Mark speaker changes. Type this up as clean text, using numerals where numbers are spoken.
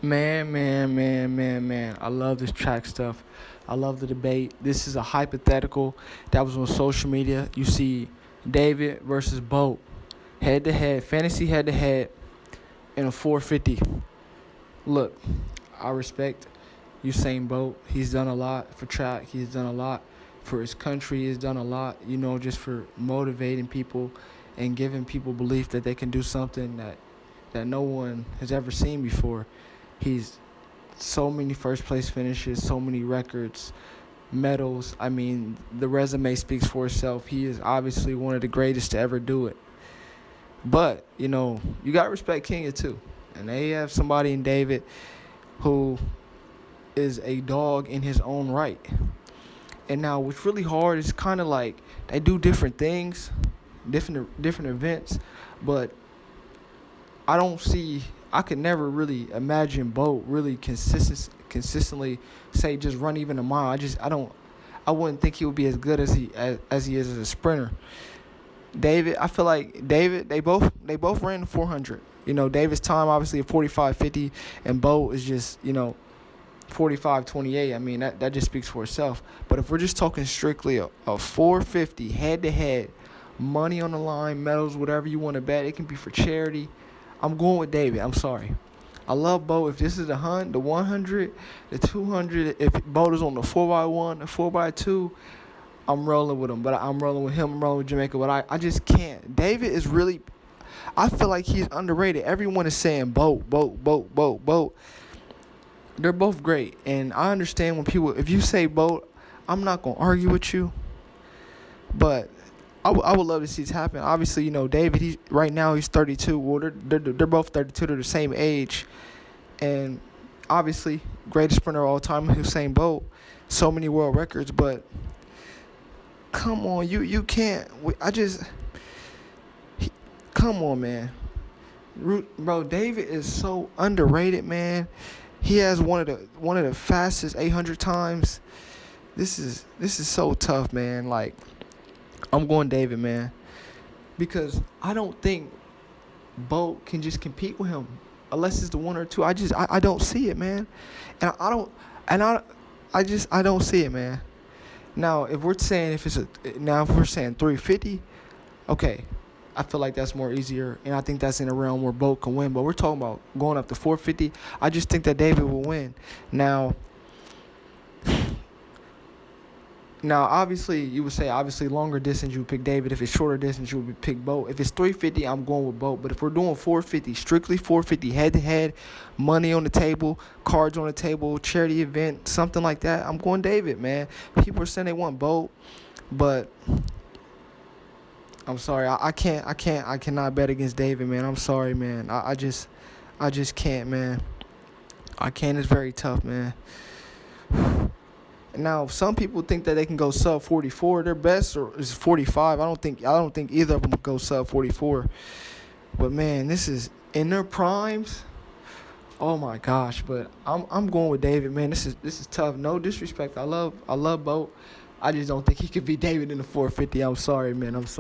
Speaker 1: Man. I love this track stuff. I love the debate. This is a hypothetical that was on social media. You see David versus Bolt, head to head, fantasy head to head, in a 450. Look, I respect Usain Bolt. He's done a lot for track. He's done a lot for his country. He's done a lot, just for motivating people and giving people belief that they can do something that no one has ever seen before. He's so many first place finishes, so many records, medals. I mean, the resume speaks for itself. He is obviously one of the greatest to ever do it. But, you got to respect Kenya too. And they have somebody in David who is a dog in his own right. And now what's really hard is kind of like they do different things, different events, but I could never really imagine Bolt really consistently say just run even a mile. I wouldn't think he would be as good as he is as a sprinter. David, I feel like David, they both ran the 400. David's time obviously at 45:50, and Bolt is just 45:28. I mean that just speaks for itself. But if we're just talking strictly a 450 head to head, money on the line, medals, whatever you want to bet, it can be for charity. I'm going with David. I'm sorry. I love Bolt. If this is the 100, the 200, if Bolt is on the 4x1, the 4x2, I'm rolling with him. But I'm rolling with him. I'm rolling with Jamaica. But I just can't. David is really, I feel like he's underrated. Everyone is saying Bolt. They're both great. And I understand if you say Bolt, I'm not going to argue with you. But I would love to see this happen. Obviously, David, right now he's 32. Well, they're both 32. They're the same age. And obviously, greatest sprinter of all time, Usain Bolt. So many world records. But come on, you can't. Come on, man. Bro, David is so underrated, man. He has one of the fastest 800 times. This is so tough, man. Like, I'm going David, man, because I don't think Bolt can just compete with him unless it's the one or two. I don't see it, man, and I don't see it, man. Now, if we're saying 350, okay, I feel like that's more easier, and I think that's in a realm where Bolt can win. But we're talking about going up to 450. I just think that David will win. Now, obviously, you would say, longer distance, you would pick David. If it's shorter distance, you would pick Bolt. If it's 350, I'm going with Bolt. But if we're doing 450, strictly 450, head-to-head, money on the table, cards on the table, charity event, something like that, I'm going David, man. People are saying they want Bolt, but I'm sorry. I cannot bet against David, man. I'm sorry, man. I just can't, man. I can't. It's very tough, man. Now, some people think that they can go sub 44. Their best is 45. I don't think either of them will go sub 44. But man, this is in their primes. Oh my gosh! But I'm going with David, man. This is tough. No disrespect. I love Bolt. I just don't think he could beat David in the 450. I'm sorry, man. I'm sorry.